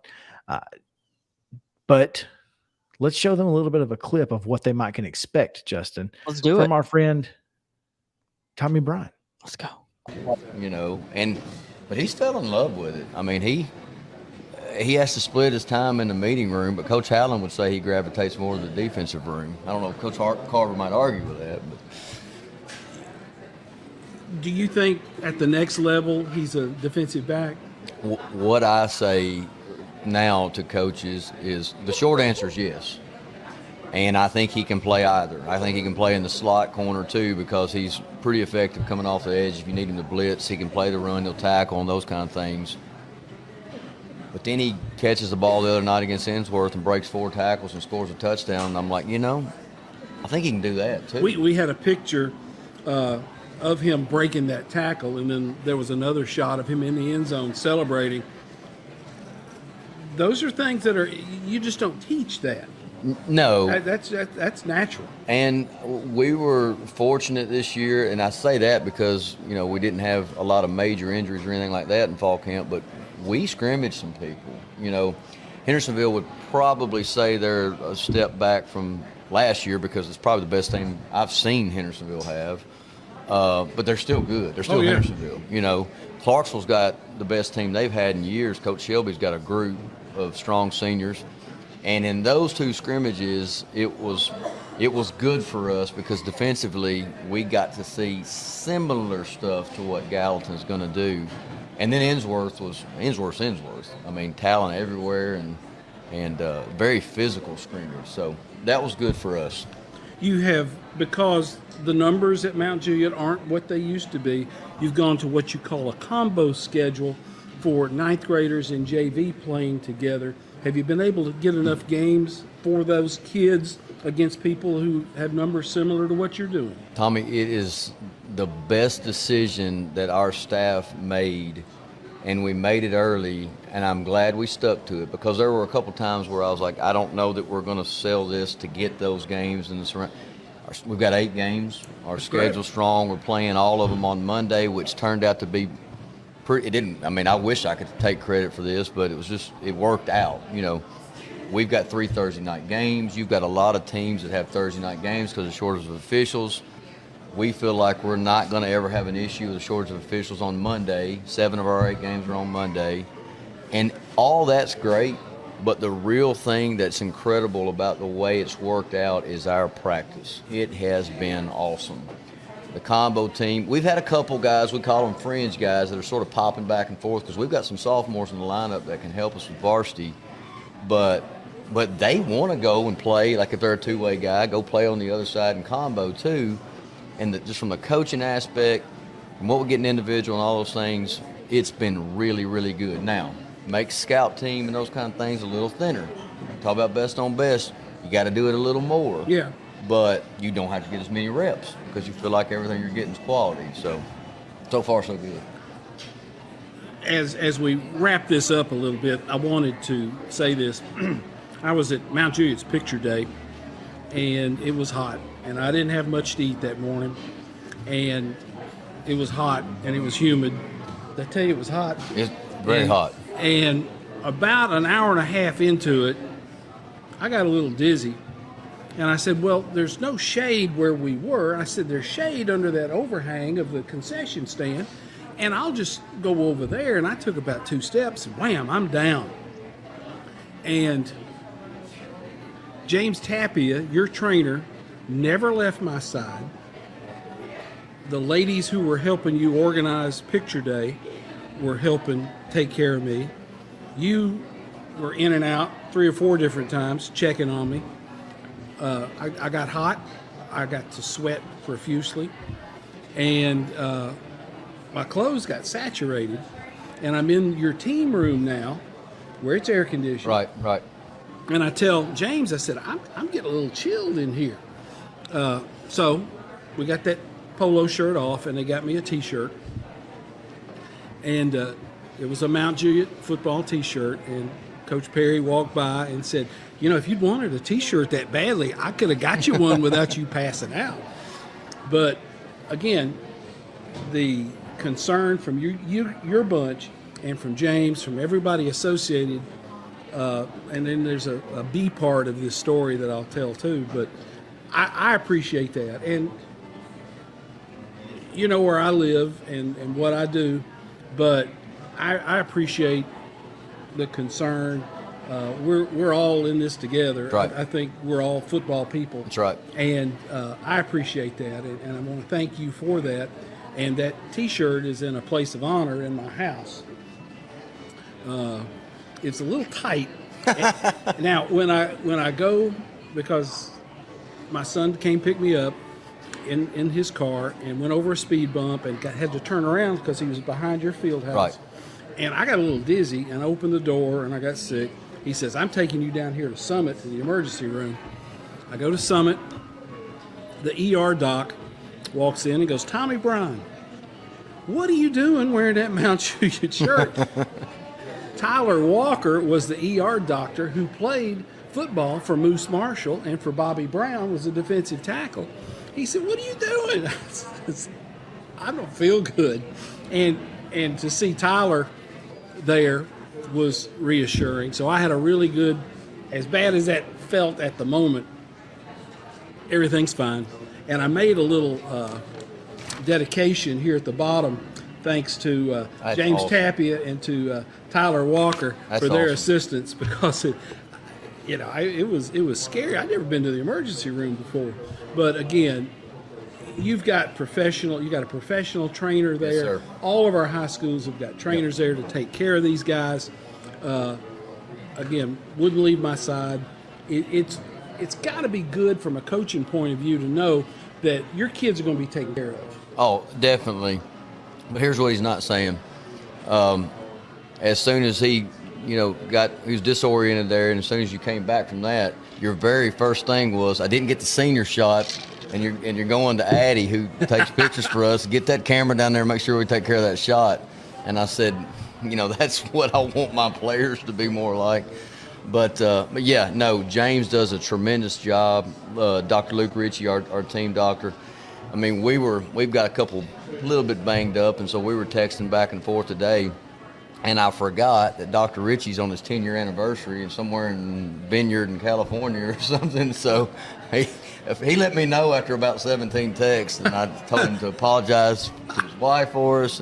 But let's show them a little bit of a clip of what they might can expect, Justin. Let's do it. From our friend, Tommy Bryan. Let's go. But he's fell in love with it. I mean, he has to split his time in the meeting room, but Coach Allen would say he gravitates more to the defensive room. I don't know if Coach Carver might argue with that. But do you think at the next level he's a defensive back? What I say now to coaches is the short answer is yes. And I think he can play either. I think he can play in the slot corner too because he's pretty effective coming off the edge. If you need him to blitz, he can play the run, he'll tackle, and those kind of things. But then he catches the ball the other night against Ensworth and breaks 4 tackles and scores a touchdown. And I'm like, I think he can do that too. We had a picture of him breaking that tackle, and then there was another shot of him in the end zone celebrating. Those are things that you just don't teach that. No. That's natural. And we were fortunate this year, and I say that because, we didn't have a lot of major injuries or anything like that in fall camp, but we scrimmaged some people. Hendersonville would probably say they're a step back from last year because it's probably the best team I've seen Hendersonville have. But they're still good. They're still Hendersonville. Clarksville's got the best team they've had in years. Coach Shelby's got a group of strong seniors. And in those 2 scrimmages, it was good for us because defensively we got to see similar stuff to what Gallatin's going to do. And then Ensworth's Ensworth. I mean, talent everywhere and very physical scrimmage. So that was good for us. You have, because the numbers at Mount Juliet aren't what they used to be, you've gone to what you call a combo schedule for 9th graders and JV playing together. Have you been able to get enough games for those kids against people who have numbers similar to what you're doing? Tommy, it is the best decision that our staff made, and we made it early And I'm glad we stuck to it, because there were a couple times where I was like, I don't know that we're going to sell this to get those games in the surround. We've got 8 games. Our schedule's strong. We're playing all of them on Monday, which turned out to be pretty. It didn't. I mean, I wish I could take credit for this, but it worked out. You know, we've got 3 Thursday night games. You've got a lot of teams that have Thursday night games because of shortage of officials. We feel like we're not going to ever have an issue with a shortage of officials on Monday. 7 of our 8 games are on Monday, and all that's great. But the real thing that's incredible about the way it's worked out is our practice. It has been awesome. The combo team, we've had a couple guys, we call them fringe guys, that are sort of popping back and forth because we've got some sophomores in the lineup that can help us with varsity. But they want to go and play, like if they're a two-way guy, go play on the other side in combo too. And just from the coaching aspect, from what we're getting individual and all those things, it's been really, really good. Now, makes scout team and those kind of things a little thinner. Talk about best on best, you got to do it a little more. Yeah. But you don't have to get as many reps because you feel like everything you're getting is quality. So far so good. As we wrap this up a little bit, I wanted to say this. I was at Mount Juliet's picture day, and it was hot, and I didn't have much to eat that morning, and it was hot and it was humid. Did I tell you it was hot? It's very hot. And about an hour and a half into it, I got a little dizzy. And I said, well, there's no shade where we were. I said, there's shade under that overhang of the concession stand, and I'll just go over there. And I took about 2 steps, and wham, I'm down. And James Tapia, your trainer, never left my side. The ladies who were helping you organize picture day were helping take care of me. You were in and out 3 or 4 different times checking on me. I got hot. I got to sweat profusely. And my clothes got saturated. And I'm in your team room now where it's air conditioned. Right. And I tell James, I said, I'm getting a little chilled in here. So we got that polo shirt off, and they got me a T-shirt. And it was a Mount Juliet football T-shirt, and Coach Perry walked by and said, you know, if you'd wanted a T-shirt that badly, I could have got you one without you passing out. But, again, the concern from your bunch and from James, from everybody associated, and then there's a B part of this story that I'll tell too, but I appreciate that. And you know where I live and what I do, but I appreciate the concern. We're all in this together. Right. I think we're all football people. That's right. And I appreciate that, and I want to thank you for that. And that T-shirt is in a place of honor in my house. It's a little tight. Now, when I go, because my son came pick me up in his car and went over a speed bump and had to turn around because he was behind your field house. Right. And I got a little dizzy and I opened the door and I got sick. He says, I'm taking you down here to Summit to the emergency room. I go to Summit. The ER doc walks in and goes, Tommy Bryan, what are you doing wearing that Mount Juliet shirt? Tyler Walker was the ER doctor who played football for Moose Marshall and for Bobby Brown, was a defensive tackle. He said, what are you doing? I don't feel good. And to see Tyler there was reassuring. So I had a really good, as bad as that felt at the moment, everything's fine. And I made a little dedication here at the bottom, thanks to James Tapia and to Tyler Walker for their assistance, because it was scary. I'd never been to the emergency room before, but again, you got a professional trainer there. Yes, sir. All of our high schools have got trainers there to take care of these guys. Again, wouldn't leave my side. It's got to be good from a coaching point of view to know that your kids are going to be taken care of. Oh, definitely. But here's what he's not saying. As soon as he was disoriented there, and as soon as you came back from that, your very first thing was, I didn't get the senior shot, and you're going to Addie, who takes pictures for us, get that camera down there and make sure we take care of that shot. And I said, That's what I want my players to be more like. But yeah, no, James does a tremendous job. Dr. Luke Ritchie, our team doctor. I mean, we've got a little bit banged up, and so we were texting back and forth today, and I forgot that Dr. Ritchie's on his 10-year anniversary and somewhere in Vineyard in California or something. So he let me know after about 17 texts, and I told him to apologize to his wife for us.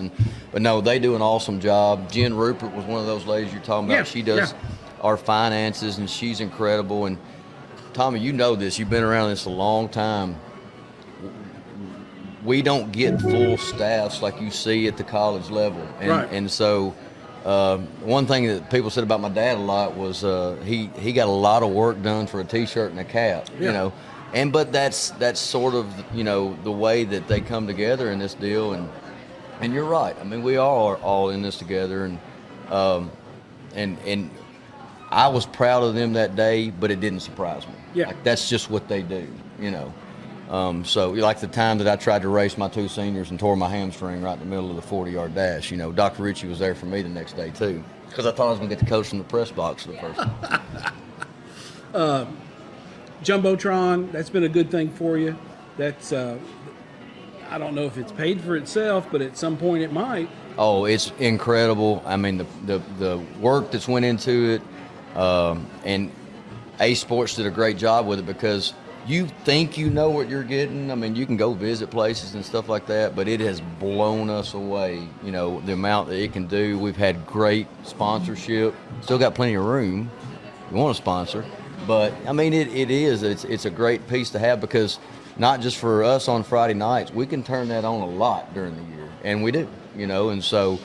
But no, they do an awesome job. Jen Rupert was one of those ladies you're talking about. Yeah, she does our finances, and she's incredible. And Tommy, you know this. You've been around this a long time. We don't get full staffs like you see at the college level. And so one thing that people said about my dad a lot was he got a lot of work done for a T-shirt and a cap, but that's sort of, the way that they come together in this deal. And you're right. I mean, we are all in this together. And I was proud of them that day, but it didn't surprise me. Yeah. Like, that's just what they do, So like the time that I tried to race my two seniors and tore my hamstring right in the middle of the 40-yard dash, Dr. Ritchie was there for me the next day too, because I thought I was going to get to coach from the press box for the first time. Jumbotron, that's been a good thing for you. That's I don't know if it's paid for itself, but at some point it might. Oh, it's incredible. I mean, the work that's went into it, and A Sports did a great job with it, because you think you know what you're getting. I mean, you can go visit places and stuff like that, but it has blown us away, the amount that it can do. We've had great sponsorship. Still got plenty of room. You want to sponsor. But, I mean, it's a great piece to have, because not just for us on Friday nights, we can turn that on a lot during the year. And we do, and so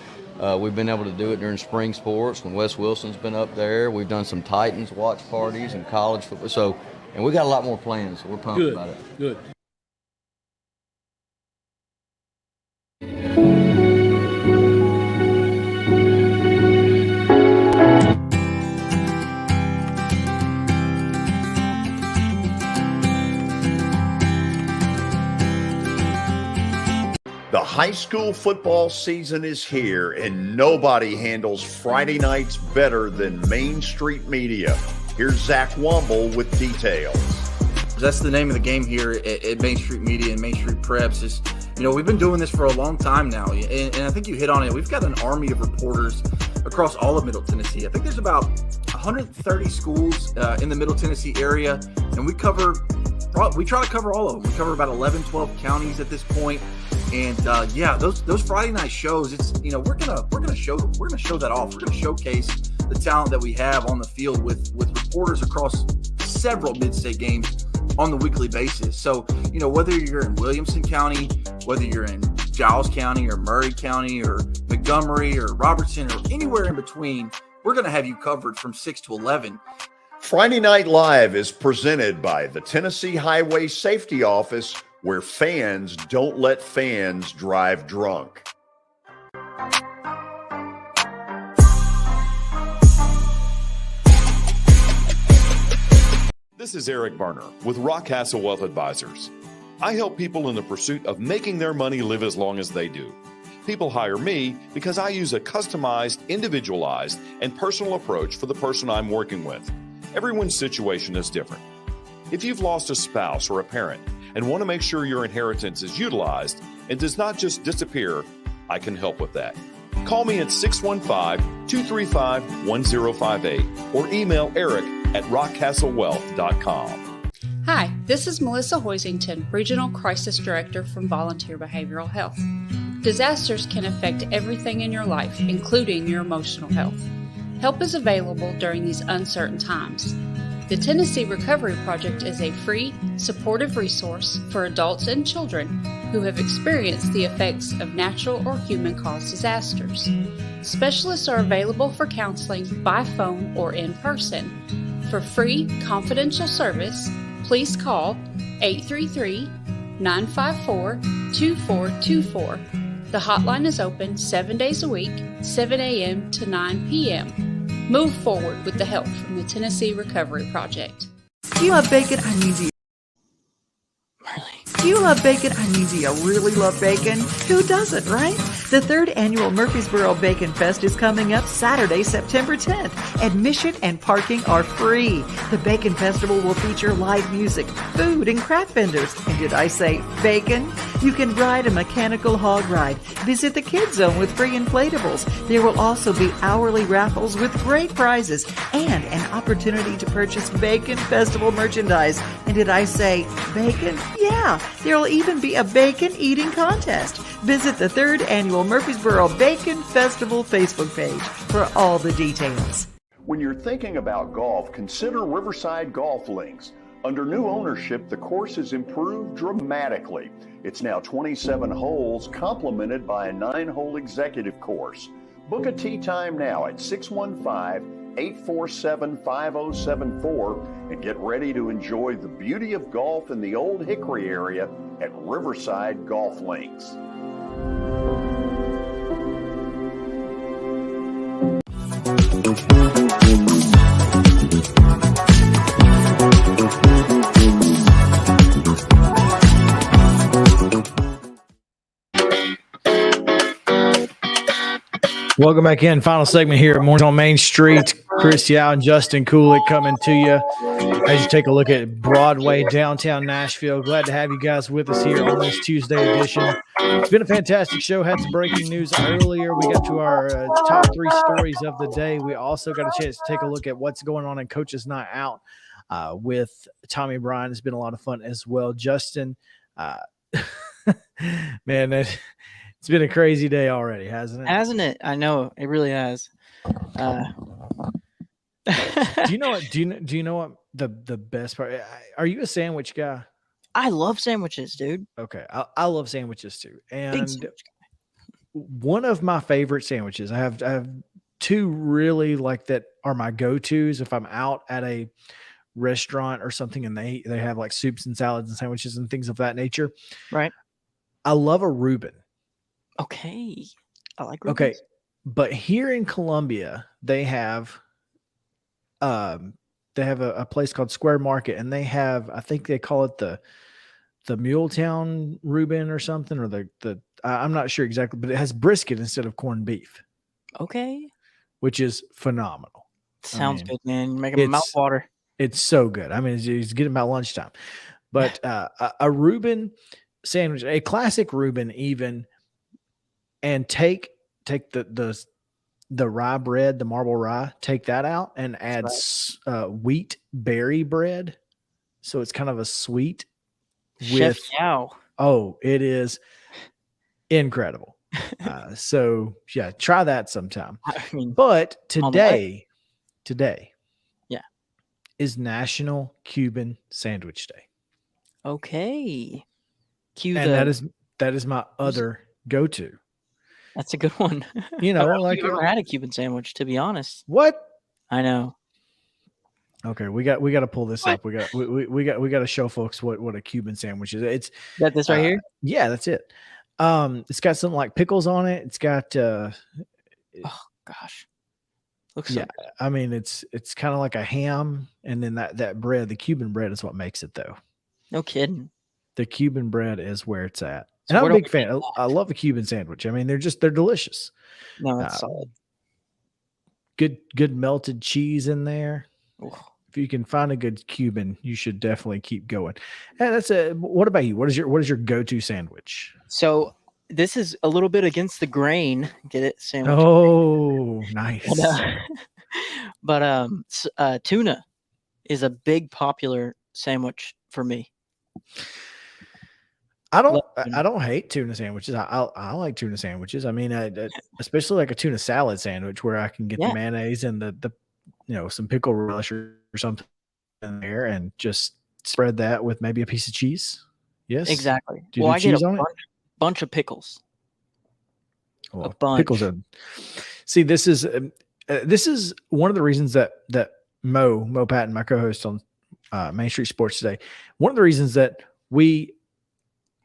we've been able to do it during spring sports when Wes Wilson's been up there. We've done some Titans watch parties and college football. And we got a lot more plans, so we're pumped about it. Good. The high school football season is here, and nobody handles Friday nights better than Main Street Media. Here's Zach Womble with details. That's the name of the game here at Main Street Media and Main Street Preps. Is, we've been doing this for a long time now, and I think you hit on it. We've got an army of reporters across all of Middle Tennessee. I think there's about 130 schools in the Middle Tennessee area, and we try to cover all of them. We cover about 11, 12 counties at this point. And those Friday night shows, it's we're gonna show that off. We're gonna showcase the talent that we have on the field with reporters across several mid-state games on the weekly basis. So, whether you're in Williamson County, whether you're in Giles County or Murray County or Montgomery or Robertson or anywhere in between, we're going to have you covered from 6 to 11. Friday Night Live is presented by the Tennessee Highway Safety Office, where fans don't let fans drive drunk. This is Eric Berner with Rock Castle Wealth Advisors. I help people in the pursuit of making their money live as long as they do. People hire me because I use a customized, individualized, and personal approach for the person I'm working with. Everyone's situation is different. If you've lost a spouse or a parent and want to make sure your inheritance is utilized and does not just disappear, I can help with that. Call me at 615-235-1058 or email eric@rockcastlewealth.com. Hi, this is Melissa Hoisington, Regional Crisis Director from Volunteer Behavioral Health. Disasters can affect everything in your life, including your emotional health. Help is available during these uncertain times. The Tennessee Recovery Project is a free, supportive resource for adults and children who have experienced the effects of natural or human-caused disasters. Specialists are available for counseling by phone or in person. For free, confidential service, please call 833-954-2424. The hotline is open 7 days a week, 7 a.m. to 9 p.m. Move forward with the help from the Tennessee Recovery Project. Do you love bacon? I mean, do you love bacon? I mean, do you really love bacon? Who doesn't, right? The 3rd annual Murfreesboro Bacon Fest is coming up Saturday, September 10th. Admission and parking are free. The Bacon Festival will feature live music, food, and craft vendors. And did I say bacon? You can ride a mechanical hog ride, visit the Kids Zone with free inflatables. There will also be hourly raffles with great prizes and an opportunity to purchase Bacon Festival merchandise. And did I say bacon? Yeah, there will even be a bacon eating contest. Visit the 3rd annual Murfreesboro Bacon Festival Facebook page for all the details. When you're thinking about golf, consider Riverside Golf Links. Under new ownership, the course has improved dramatically. It's now 27 holes, complemented by a 9-hole executive course. Book a tee time now at 615-847-5074 and get ready to enjoy the beauty of golf in the Old Hickory area at Riverside Golf Links. Welcome back in. Final segment here at Mornings on Main Street. Chris Yao and Justin Kulik coming to you as you take a look at Broadway, downtown Nashville. Glad to have you guys with us here on this Tuesday edition. It's been a fantastic show. Had some breaking news earlier. We got to our top 3 stories of the day. We also got a chance to take a look at what's going on in Coach's Night Out with Tommy Bryan. It's been a lot of fun as well. Justin, man, it's been a crazy day already, hasn't it? Hasn't it? I know it really has. Do you know what? Do you know what the best part? Are you a sandwich guy? I love sandwiches, dude. Okay, I love sandwiches too. Big And sandwich guy. one of my favorite sandwiches, I have 2 really like that are my go-tos if I'm out at a restaurant or something and they have like soups and salads and sandwiches and things of that nature. Right. I love a Reuben. Okay. I like Okay. Rubens. But here in Columbia, they have a place called Square Market, and they have, I think they call it the Muletown Reuben or something, or the I'm not sure exactly, but it has brisket instead of corned beef, Okay. which is phenomenal. Sounds mean, good, man. You're making my mouth It's water. it's so good. I mean, it's getting about lunchtime, but a Reuben sandwich, a classic Reuben, even, and take the rye bread, the marble rye, take that out and add wheat berry bread. So it's kind of a sweet Chef with, Yao. oh, it is incredible. So yeah, try that sometime. I mean, But on the way. today Yeah. is National Cuban Sandwich Day. Okay. Cue And the. that is my other go-to. That's a good one. You I know, don't think like I've ever had a Cuban sandwich, to be honest. what? I know. Okay, we got to pull this up. We got to show folks what a Cuban sandwich is. It's Got this right here? Yeah, that's it. It's got something like pickles on it. It's got Oh gosh. Looks so yeah. good. I mean, it's kind of like a ham, and then that bread, the Cuban bread, is what makes it though. No kidding. The Cuban bread is where it's at, So and I'm where a do big fan. I love a Cuban sandwich. I mean, they're delicious. No, it's Uh, solid. Good melted cheese in there. Ooh. If you can find a good Cuban, you should definitely keep going. And what about you? What is your go-to sandwich? So this is a little bit against the grain. Get it? Sandwich. Oh, nice. But tuna is a big popular sandwich for me. I don't hate tuna sandwiches. I like tuna sandwiches. I mean, especially like a tuna salad sandwich where I can get the mayonnaise and the some pickle relish or something in there and just spread that with maybe a piece of cheese. Yes, Exactly. Do you Well, do I get cheese a on it? bunch of pickles. Well, bunch. pickles are. See, this is one of the reasons that Mo Patton, my co-host on Main Street Sports Today, one of the reasons that we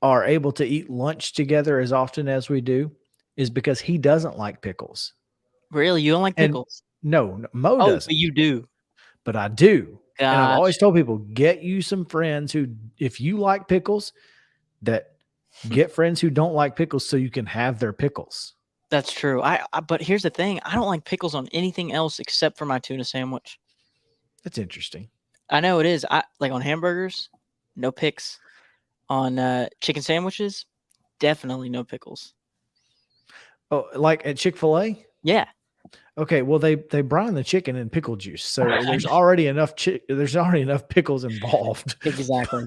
are able to eat lunch together as often as we do is because he doesn't like pickles. Really? You don't like And pickles? No, Mo Oh, doesn't. but you do. But I do. And I've always Gotcha. told people, get you some friends who, if you like pickles, that Get friends who don't like pickles so you can have their pickles. That's true. But here's the thing. I don't like pickles on anything else except for my tuna sandwich. That's interesting. I know it is. I like on hamburgers, no picks. On chicken sandwiches, definitely no pickles. Oh, like at Chick-fil-A? Yeah. Okay, well they brine the chicken in pickle juice, so there's already enough pickles involved. Exactly.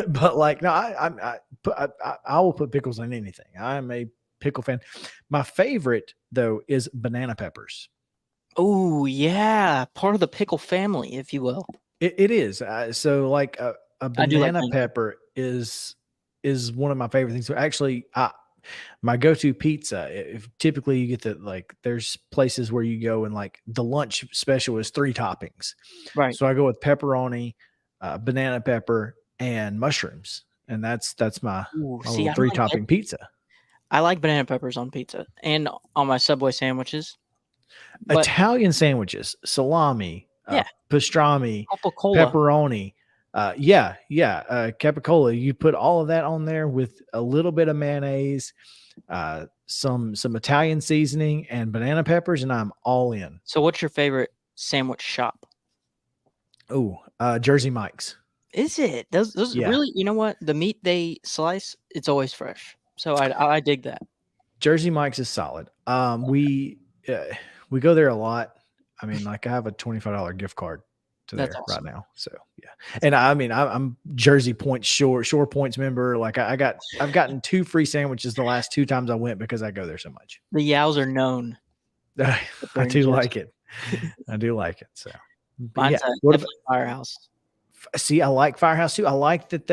But like no, I will put pickles on anything. I'm a pickle fan. My favorite though is banana peppers. Oh yeah, part of the pickle family, if you will. It is. So like a banana pepper is one of my favorite things. So actually, my go-to pizza, if typically you get there's places where you go and like the lunch special is 3 toppings. Right. So I go with pepperoni, banana pepper, and mushrooms. And that's my 3 topping pizza. I like banana peppers on pizza and on my Subway sandwiches. Italian sandwiches, salami, pastrami, pepperoni. Capicola. You put all of that on there with a little bit of mayonnaise, some Italian seasoning, and banana peppers, and I'm all in. So, what's your favorite sandwich shop? Oh, Jersey Mike's. Is it? Those really? You know what? The meat they slice, it's always fresh. So I dig that. Jersey Mike's is solid. We go there a lot. I mean, like I have a $25 gift card to there right now. So yeah. And I mean, I'm Jersey Point Shore Points member. Like I've gotten 2 free sandwiches the last 2 times I went because I go there so much. The Yows are known. I do like it. I do like it. So mine's definitely Firehouse. See, I like Firehouse too. I like that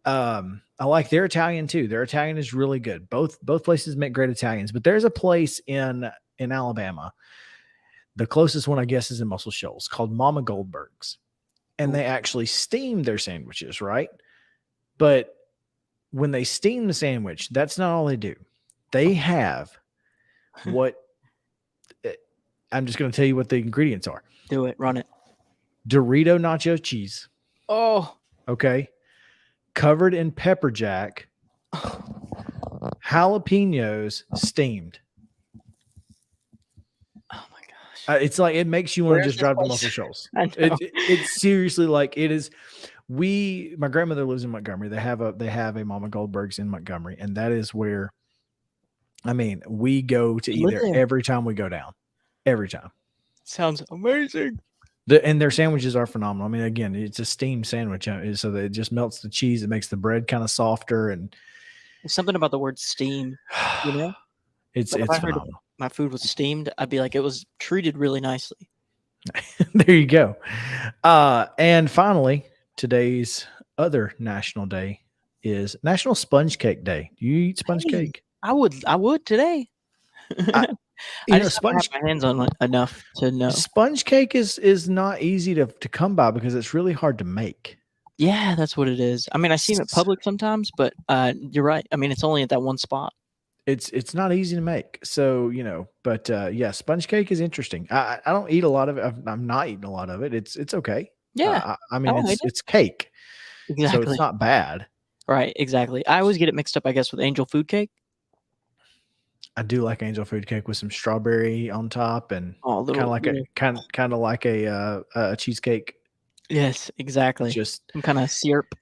I like their Italian too. Their Italian is really good. Both places make great Italians, but there's a place in Alabama. The closest one, I guess, is in Muscle Shoals called Mama Goldberg's. And they actually steam their sandwiches, right? But when they steam the sandwich, that's not all they do. They have what I'm just going to tell you what the ingredients are. Do it. Run it. Dorito nacho cheese. Oh. Okay. Covered in pepper jack. Jalapenos steamed. It's like it makes you want to just drive to Muscle Shoals. It's seriously like it is. My grandmother lives in Montgomery. They have a Mama Goldberg's in Montgomery, and that is where, I mean, we go to eat there every time we go down. Every time. Sounds amazing. And their sandwiches are phenomenal. I mean, again, it's a steamed sandwich, so that it just melts the cheese. It makes the bread kind of softer, and there's something about the word steam. You know, it's phenomenal. My food was steamed, I'd be like, it was treated really nicely. There you go. And finally, today's other national day is National Sponge Cake Day. Do you eat sponge cake? I would today. I just don't have my hands on it enough to know. Sponge cake is not easy to come by because it's really hard to make. Yeah, that's what it is. I mean, I see them at Publix sometimes, but you're right. I mean, it's only at that one spot. It's not easy to make. So, but yeah, sponge cake is interesting. I don't eat a lot of it. I'm not eating a lot of it. It's okay. Yeah. I mean, it's cake. Exactly. So it's not bad. Right. Exactly. I always get it mixed up, I guess, with angel food cake. I do like angel food cake with some strawberry on top and kind of like a cheesecake. Yes, exactly. Just some kind of syrup.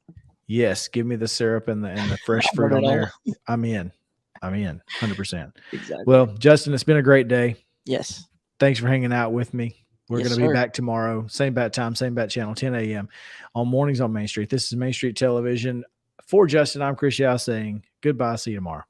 Yes. Give me the syrup and the fresh fruit on there. I'm in 100%. Exactly. Well, Justin, it's been a great day. Yes. Thanks for hanging out with me. We're going to be back tomorrow. Same bat time, same bat channel, 10 a.m. on Mornings on Main Street. This is Main Street Television. For Justin, I'm Chris Yao saying goodbye. See you tomorrow.